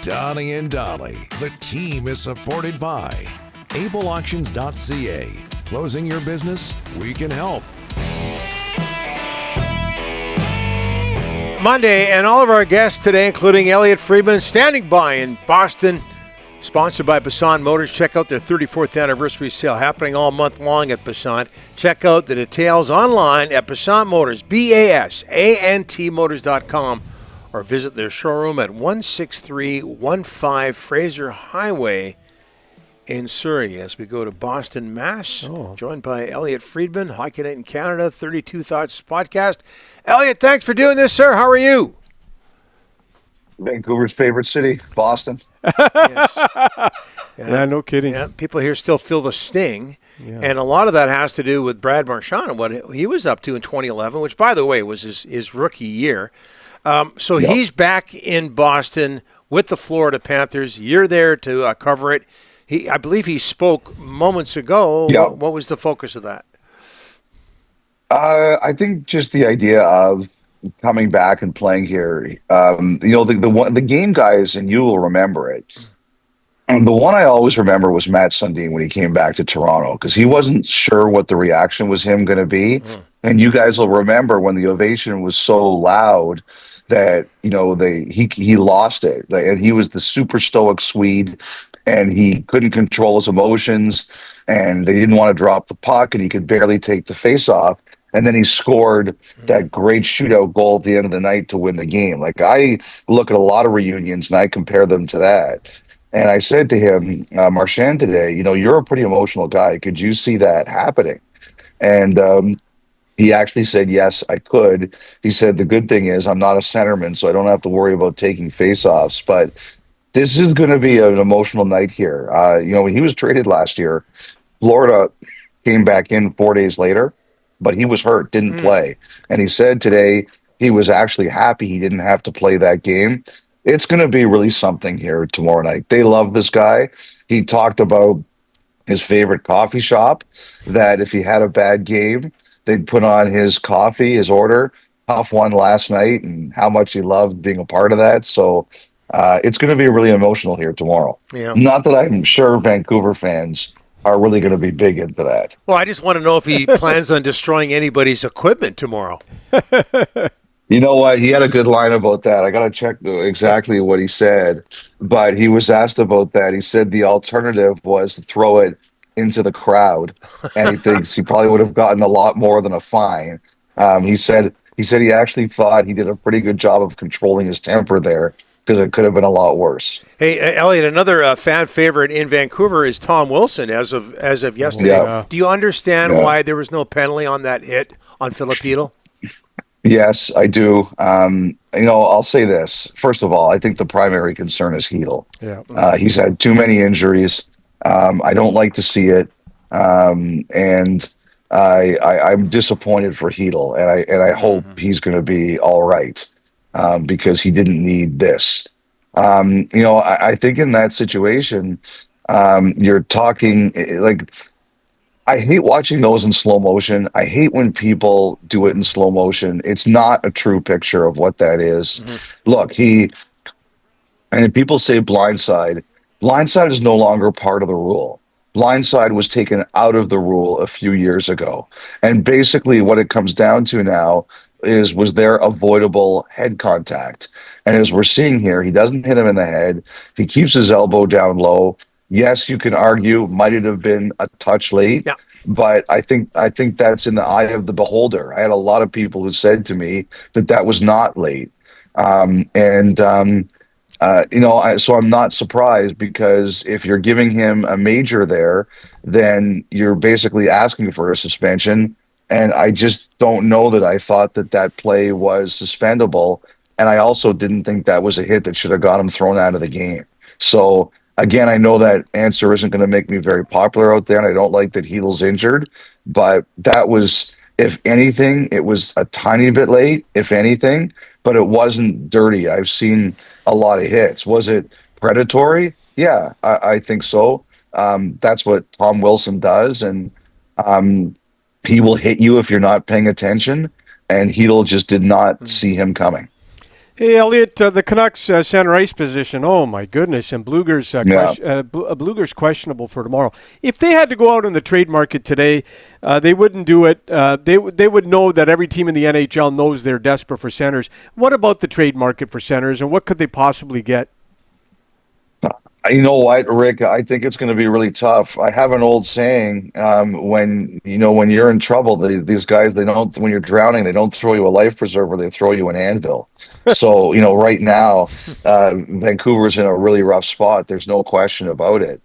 Donnie and Dolly. The team is supported by ableauctions.ca. Closing your business? We can help. Monday, and all of our guests today, including Elliotte Friedman, standing by in Boston, sponsored by Basant Motors. Check out their 34th anniversary sale happening all month long at Basant. Check out the details online at Basant Motors, BASANTmotors.com, or visit their showroom at 16315 Fraser Highway in Surrey. As we go to Boston, Mass, joined by Elliotte Friedman, Hockey Night in Canada, 32 Thoughts podcast. Elliotte, thanks for doing this, sir. How are you? Vancouver's favorite city, Boston. Yes. Yeah, no kidding. Yeah, people here still feel the sting, and a lot of that has to do with Brad Marchand and what he was up to in 2011, which, by the way, was his rookie year. So he's back in Boston with the Florida Panthers. You're there to cover it. I believe he spoke moments ago. Yep. What was the focus of that? I think just the idea of coming back and playing here. The game guys, and you will remember it. And the one I always remember was Matt Sundin when he came back to Toronto, because he wasn't sure what the reaction was him going to be. And you guys will remember when the ovation was so loud that he lost it, and he was the super stoic Swede, and he couldn't control his emotions, and they didn't want to drop the puck, and he could barely take the face off. And then he scored that great shootout goal at the end of the night to win the game. Like, I look at a lot of reunions and I compare them to that. And I said to him, Marchand today, you're a pretty emotional guy. Could you see that happening? And he actually said, yes, I could. He said, the good thing is I'm not a centerman, so I don't have to worry about taking faceoffs. But this is going to be an emotional night here. When he was traded last year, Florida came back in 4 days later, but he was hurt, didn't play. And he said today he was actually happy he didn't have to play that game. It's going to be really something here tomorrow night. They love this guy. He talked about his favorite coffee shop, that if he had a bad game, they'd put on his coffee, his order. Tough one last night, and how much he loved being a part of that. So it's going to be really emotional here tomorrow. Yeah. Not Not that I'm sure Vancouver fans are really going to be big into that. Well, I just want to know if he plans on destroying anybody's equipment tomorrow. You know what? He had a good line about that. I got to check exactly what he said, but he was asked about that. He said the alternative was to throw it into the crowd, and he thinks he probably would have gotten a lot more than a fine. He said he actually thought he did a pretty good job of controlling his temper there, because it could have been a lot worse. Hey, Elliotte, another fan favorite in Vancouver is Tom Wilson as of yesterday. Yeah. Do you understand why there was no penalty on that hit on Filip Chytil? Yes, I do. I'll say this. First of all, I think the primary concern is Chytil. Yeah. He's had too many injuries. I don't like to see it. And I'm disappointed for Chytil, and I hope he's going to be all right, because he didn't need this. I think in that situation, you're talking like, I hate watching those in slow motion. I hate when people do it in slow motion. It's not a true picture of what that is. Look, and people say blindside. Blindside is no longer part of the rule. Blindside was taken out of the rule a few years ago. And basically what it comes down to now is, was there avoidable head contact? And as we're seeing here, he doesn't hit him in the head. He keeps his elbow down low. Yes, you can argue, might it have been a touch late? Yeah. But I think that's in the eye of the beholder. I had a lot of people who said to me that was not late. So I'm not surprised, because if you're giving him a major there, then you're basically asking for a suspension. And I just don't know that I thought that play was suspendable. And I also didn't think that was a hit that should have got him thrown out of the game. So again, I know that answer isn't going to make me very popular out there, and I don't like that Chytil's injured, but that was, if anything, it was a tiny bit late, if anything, but it wasn't dirty. I've seen a lot of hits. Was it predatory? Yeah, I think so. That's what Tom Wilson does, and he will hit you if you're not paying attention, and Chytil just did not see him coming. Hey, Elliotte, the Canucks center ice position. Oh my goodness! And Bluger's questionable for tomorrow. If they had to go out in the trade market today, they wouldn't do it. They would know that every team in the NHL knows they're desperate for centers. What about the trade market for centers, and what could they possibly get? You know what, Rick? I think it's going to be really tough. I have an old saying: when you're in trouble, these guys, they don't. When you're drowning, they don't throw you a life preserver; they throw you an anvil. So, right now, Vancouver's in a really rough spot. There's no question about it.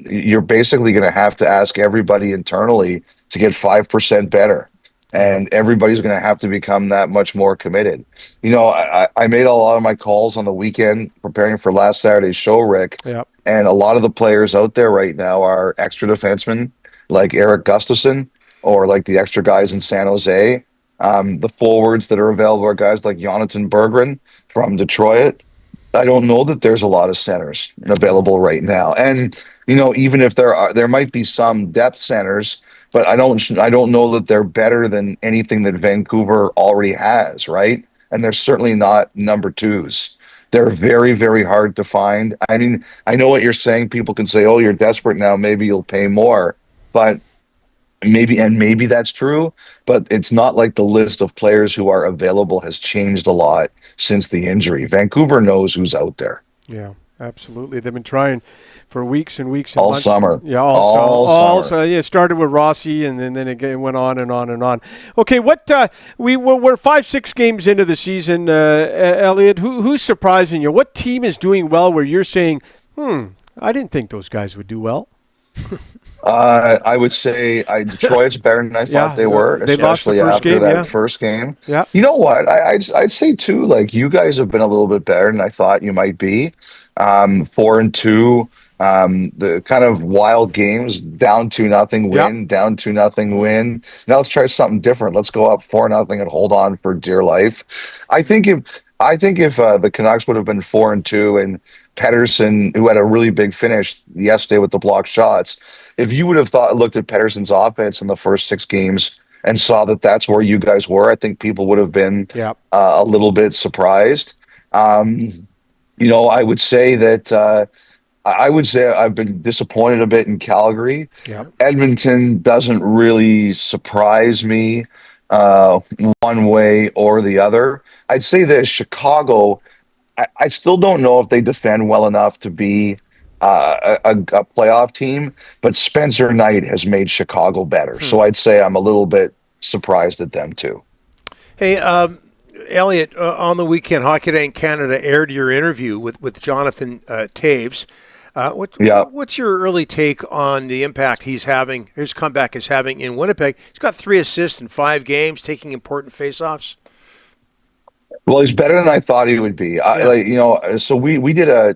You're basically going to have to ask everybody internally to get 5% better, and everybody's going to have to become that much more committed. I made a lot of my calls on the weekend preparing for last Saturday's show, Rick. Yep. And a lot of the players out there right now are extra defensemen like Eric Gustafsson or like the extra guys in San Jose. The forwards that are available are guys like Jonathan Berggren from Detroit. I don't know that there's a lot of centers available right now. And, even if there might be some depth centers, but I don't know that they're better than anything that Vancouver already has, right? And they're certainly not number twos. They're very, very hard to find. I mean, I know what you're saying. People can say, "Oh, you're desperate now. Maybe you'll pay more," but maybe that's true. But it's not like the list of players who are available has changed a lot since the injury. Vancouver knows who's out there. Yeah, absolutely. They've been trying for weeks and weeks and All months. summer. Yeah, all summer. Yeah, it started with Rossi, and then it went on and on and on. Okay, we're 5-6 games into the season, Elliotte. Who's surprising you? What team is doing well where you're saying, I didn't think those guys would do well? I would say Detroit's better than I thought they were, they lost the especially first after game, that first game. Yeah. You know what? I'd say too, like you guys have been a little bit better than I thought you might be. 4-2, the kind of wild games, down 2-0 win, down 2-0 win. Now let's try something different. Let's go up 4-0 and hold on for dear life. I think if the Canucks would have been 4-2 and Pettersson, who had a really big finish yesterday with the blocked shots, if you would have looked at Pettersson's offense in the first 6 games and saw that that's where you guys were, I think people would have been a little bit surprised. I would say that I've been disappointed a bit in Calgary. Yep. Edmonton doesn't really surprise me one way or the other. I'd say this: Chicago, I still don't know if they defend well enough to be a playoff team, but Spencer Knight has made Chicago better. So I'd say I'm a little bit surprised at them too. Hey, Elliotte, on the weekend, Hockey Night in Canada aired your interview with Jonathan Toews. What's your early take on the impact his comeback is having in Winnipeg? He's got 3 assists in 5 games, taking important faceoffs. Well, he's better than I thought he would be. So we did a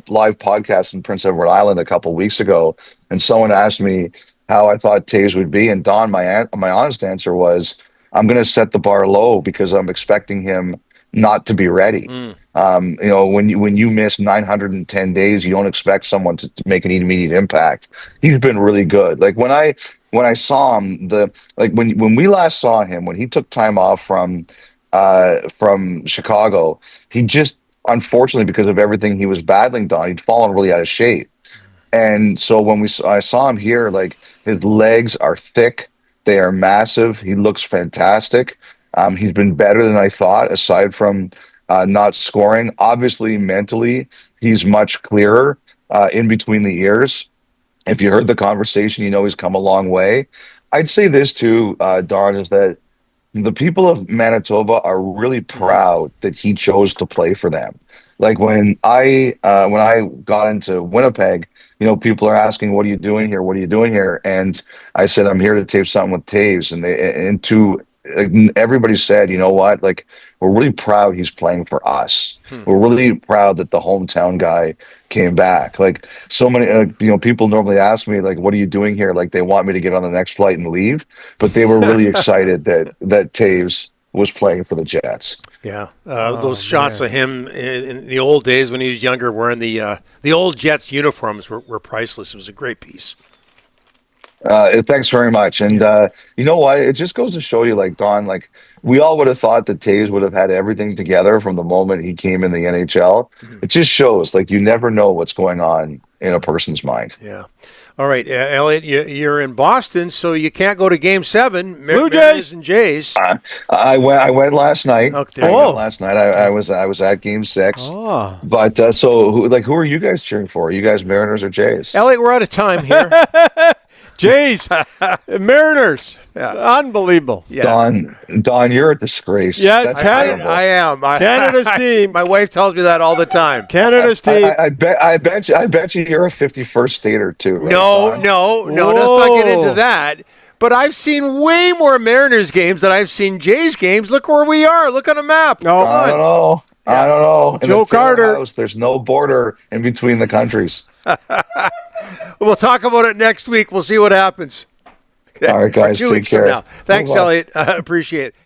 live podcast in Prince Edward Island a couple of weeks ago, and someone asked me how I thought Toews would be, and Don, my honest answer was, I'm going to set the bar low because I'm expecting him not to be ready. When you miss 910 days, you don't expect someone to make an immediate impact. He's been really good. Like when I saw him, when we last saw him, when he took time off from Chicago, he just, unfortunately, because of everything he was battling, Don, he'd fallen really out of shape. And so when I saw him here, like his legs are thick, they are massive. He looks fantastic. He's been better than I thought, aside from not scoring. Obviously, mentally, he's much clearer in between the ears. If you heard the conversation, he's come a long way. I'd say this too, Don, is that the people of Manitoba are really proud that he chose to play for them. Like when I got into Winnipeg, people are asking, "What are you doing here? What are you doing here?" And I said, "I'm here to tape something with Toews." And everybody said, "You know what? Like, we're really proud he's playing for us. We're really proud that the hometown guy came back." Like so many, people normally ask me, like, "What are you doing here?" Like they want me to get on the next flight and leave, but they were really excited that Toews was playing for the Jets. Yeah, those shots of him in the old days when he was younger, wearing the old Jets uniforms were priceless. It was a great piece. Thanks very much. And you know what? It just goes to show you, like Don, like we all would have thought that Toews would have had everything together from the moment he came in the NHL. It just shows, like, you never know what's going on in a person's mind. Yeah. All right, Elliotte, you're in Boston, so you can't go to Game 7. Blue Jays Mariners and Jays. I went last night. Okay. Last night I was at Game 6. Oh. But so who are you guys cheering for? Are you guys Mariners or Jays? Elliotte, we're out of time here. Jays, Mariners, unbelievable. Yeah. Don, you're a disgrace. Yeah, That's Canada- terrible. I am. Canada's team. My wife tells me that all the time. Canada's team. I bet you you're a 51st stater too. Right, No, Don? no. Let's not get into that. But I've seen way more Mariners games than I've seen Jays games. Look where we are. Look on a map. No. I don't know. I don't know. In Joe the Taylor Carter. House, there's no border in between the countries. We'll talk about it next week. We'll see what happens. All right, guys. 2 Take weeks from care. now. Thanks, Bye-bye. Elliotte. Appreciate it.